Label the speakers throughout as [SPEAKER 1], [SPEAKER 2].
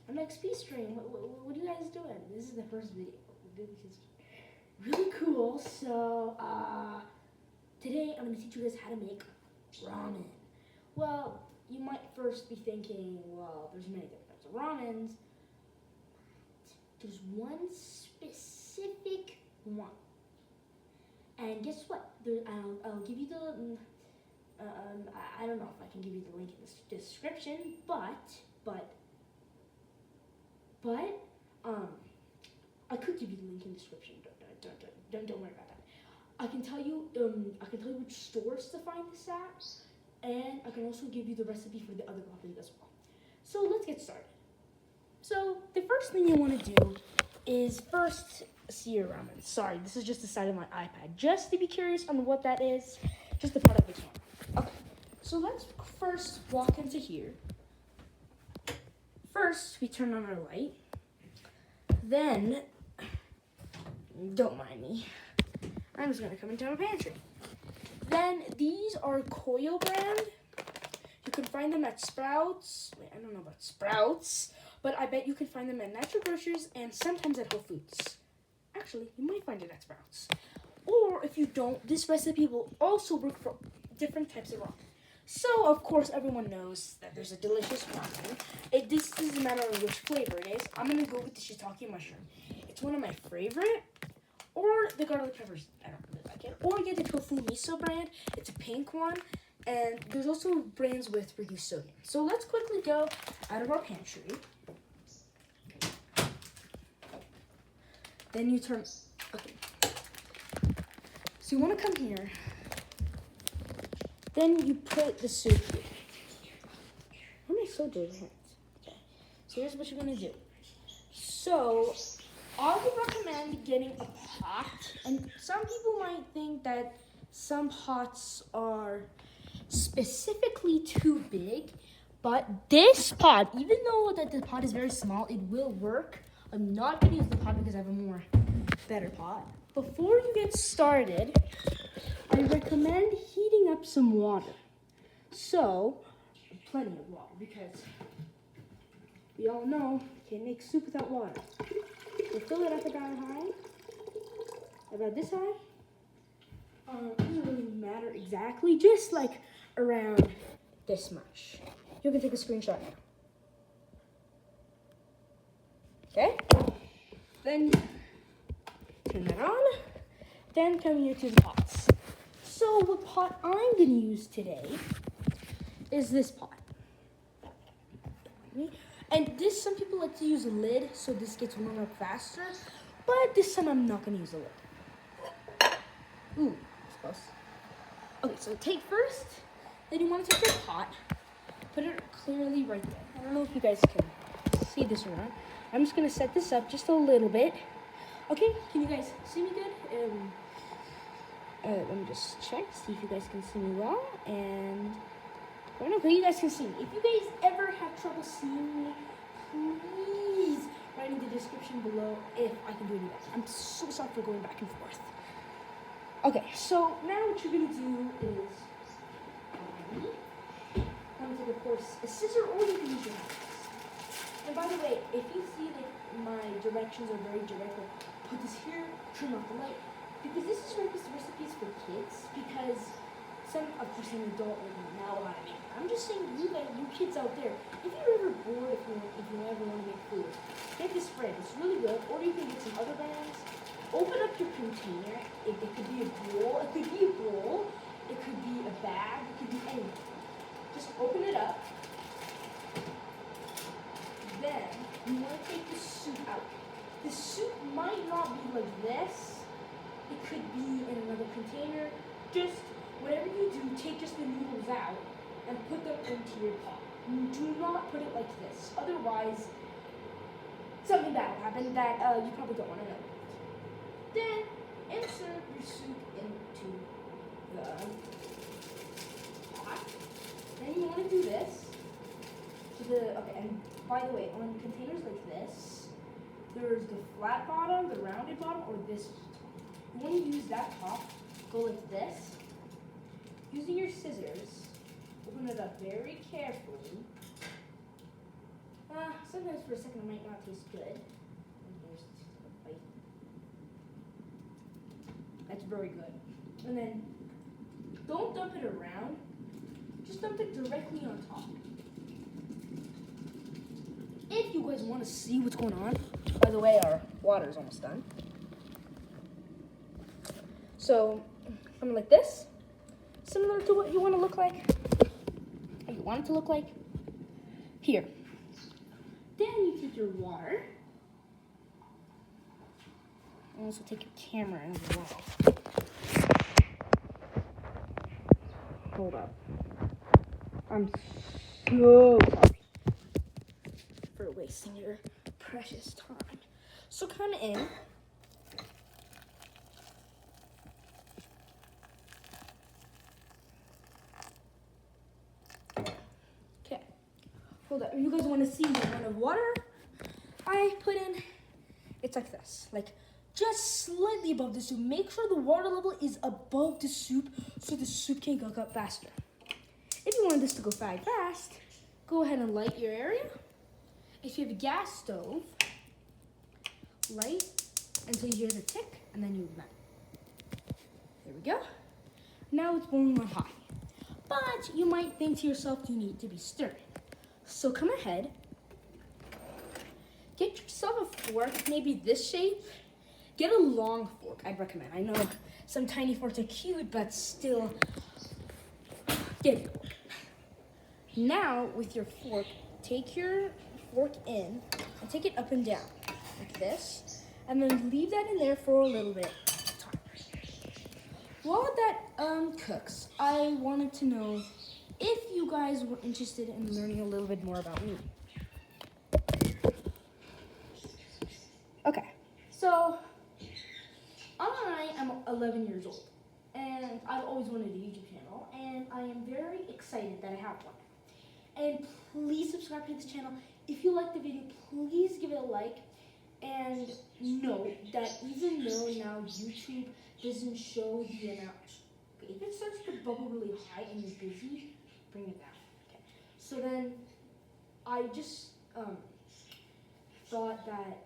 [SPEAKER 1] an XP stream. What are you guys doing? This is the first video. This is really cool. So, today I'm going to teach you guys how to make ramen. Well, you might first be thinking, well, there's many different types of ramens. There's one specific one. And guess what? I'll give you the, I don't know if I can give you the link in the description, but, I could give you the link in the description. Don't worry about that. I can tell you which stores to find this at, and I can also give you the recipe for the other ramen as well. So let's get started. So the first thing you want to do is first see your ramen. Sorry, this is just the side of my iPad. Just to be curious on what that is, just the part of the camera. Okay, so let's first walk into here. First, we turn on our light. Then, don't mind me, I'm just gonna come into my pantry. Then these are Koyo brand. You can find them at Sprouts. Wait, I don't know about Sprouts, but I bet you can find them at Natural Grocers and sometimes at Whole Foods. Actually, you might find it at Sprouts. Or if you don't, this recipe will also work for different types of ramen. So, of course, everyone knows that there's a delicious ramen. This doesn't matter which flavor it is. I'm going to go with the shiitake mushroom. It's one of my favorite. Or the garlic peppers. I don't really like it. Or get the tofu miso brand. It's a pink one. And there's also brands with reduced sodium. So, let's quickly go out of our pantry. Then you turn... Okay. So, you want to come here. Then you put the soup here. Why am I so dirty hands? Okay. So here's what you're gonna do. So I would recommend getting a pot. And some people might think that some pots are specifically too big. But this pot, even though that the pot is very small, it will work. I'm not gonna use the pot because I have a better pot. Before you get started, I recommend heating up some water. So, plenty of water, because we all know you can't make soup without water. So fill it up about high, about this high. It doesn't really matter exactly, just like around this much. You can take a screenshot now. Okay? Then turn that on. Then come here to the pots. So what pot I'm going to use today is this pot. And this, some people like to use a lid, so this gets warmed up faster. But this time I'm not going to use a lid. Ooh, that's close. Okay, so take first, then you want to take your pot, put it clearly right there. I don't know if you guys can see this or not. I'm just going to set this up just a little bit. Okay, can you guys see me good? Let me just check, see if you guys can see me well, and I don't know if you guys can see me. If you guys ever have trouble seeing me, please write in the description below if I can do any better. I'm so sorry for going back and forth. Okay, so now what you're going to do is, I'm going to take, of course, a scissor, or you can use your hands. And by the way, if you see that my directions are very direct, like put this here, turn off the light, because this is recipes for kids, because of course an adult would know how to make it. I'm just saying, you kids out there, if you're ever bored, if you ever want to make food, get this brand. It's really good. Or you can get some other brands. Open up your container. It could be a bowl. It could be a bowl. It could be a bag. It could be anything. Just open it up. Then you want to take the soup out. The soup might not be like this. It could be in another container. Just whatever you do, take just the noodles out and put them into your pot. Do not put it like this. Otherwise, something bad will happen that you probably don't want to know. Then insert your soup into the pot. Then you want to do this. Okay, and by the way, on containers like this, there's the flat bottom, the rounded bottom, or this top. You want to use that top, go like this. Using your scissors, open it up very carefully. Sometimes for a second it might not taste good. And here's a bite. That's very good. And then don't dump it around. Just dump it directly on top. If you guys want to see what's going on, by the way, our water is almost done. So, something like this, similar to what you want to look like. What you want it to look like. Here. Then you take your water. And also take your camera as well. Hold up. I'm so sorry for wasting your precious time. So kind of in. Okay. Hold up. You guys want to see the amount of water I put in? It's like this. Like just slightly above the soup. Make sure the water level is above the soup so the soup can cook up faster. If you want this to go fast, go ahead and light your area. If you have a gas stove, light until you hear the tick, and then you vent. There we go. Now it's boiling on high. But you might think to yourself, you need to be stirring. So come ahead, get yourself a fork, maybe this shape. Get a long fork, I'd recommend. I know some tiny forks are cute, but still, get it. Now, with your fork, take your fork in and take it up and down, like this, and then leave that in there for a little bit of time. While that cooks, I wanted to know if you guys were interested in learning a little bit more about me. Okay, so I am 11 years old, and I've always wanted a YouTube channel, and I am very excited that I have one. And please subscribe to this channel. If you like the video, please give it a like. And note that even though now YouTube doesn't show the amount, okay, if it starts to bubble really high and you're busy, bring it down. Okay. So then I just thought that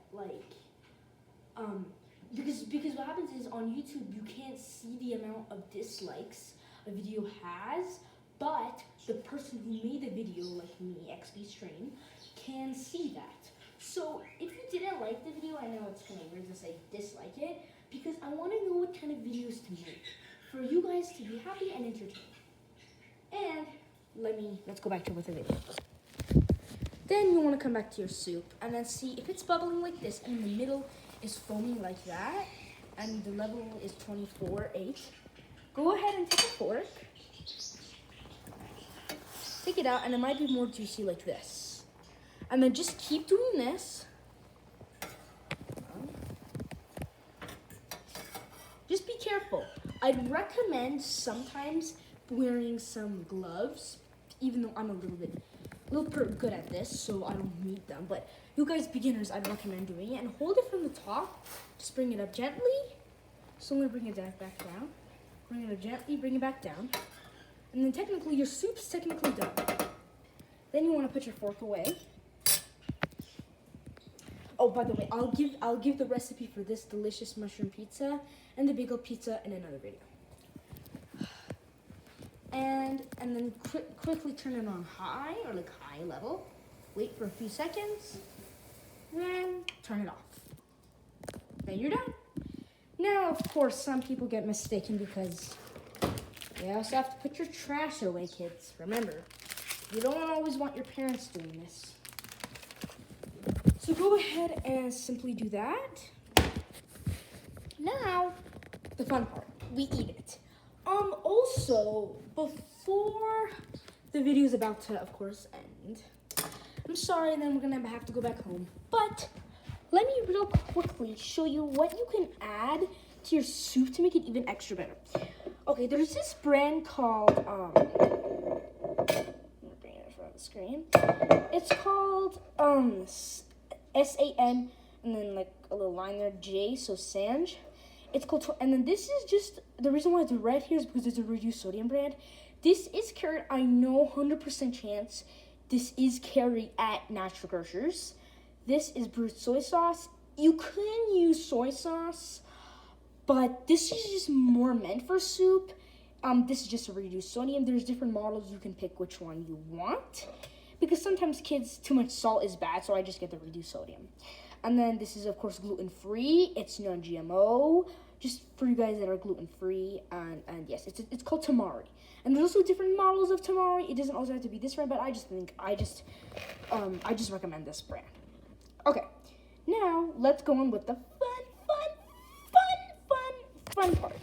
[SPEAKER 1] because what happens is on YouTube you can't see the amount of dislikes a video has, but the person who made the video, like me, XP Stream, can see that. So if you didn't like the video, I know it's kind of weird to say dislike it, because I want to know what kind of videos to make for you guys to be happy and entertained. And let's go back to with the video. Then you want to come back to your soup and then see if it's bubbling like this and in the middle is foaming like that and the level is 24.8. Go ahead and take a fork. Take it out and it might be more juicy like this. And then just keep doing this. Just be careful. I'd recommend sometimes wearing some gloves, even though I'm a little good at this, so I don't need them. But you guys beginners, I'd recommend doing it. And hold it from the top. Just bring it up gently. So I'm gonna bring it back down. Bring it up gently, bring it back down. And then technically your soup's technically done. Then you want to put your fork away. Oh, by the way, I'll give the recipe for this delicious mushroom pizza and the bagel pizza in another video. And then quickly turn it on high or like high level. Wait for a few seconds. Then turn it off. Then you're done. Now, of course, some people get mistaken because you also have to put your trash away, kids. Remember, you don't always want your parents doing this. So go ahead and simply do that. Now, the fun part, we eat it. Also, before the video is about to, of course, end, I'm sorry, then we're gonna have to go back home. But let me real quickly show you what you can add to your soup to make it even extra better. Okay, there's this brand called, I'm gonna bring it in front of the screen. It's called, S-A-N, and then like a little line there, J, so Sanj. It's called, and then this is just, the reason why it's red here is because it's a reduced sodium brand. This is carrot, I know 100% chance This is carried at natural grocers. This is brewed soy sauce. You can use soy sauce, but this is just more meant for soup. This is just a reduced sodium. There's different models. You can pick which one you want, because sometimes kids, too much salt is bad, so I just get the reduced sodium. And then this is, of course, gluten-free. It's non-GMO, just for you guys that are gluten-free. And yes, it's called tamari. And there's also different models of tamari. It doesn't also have to be this brand, but I just recommend this brand. Okay, now let's go on with the fun part.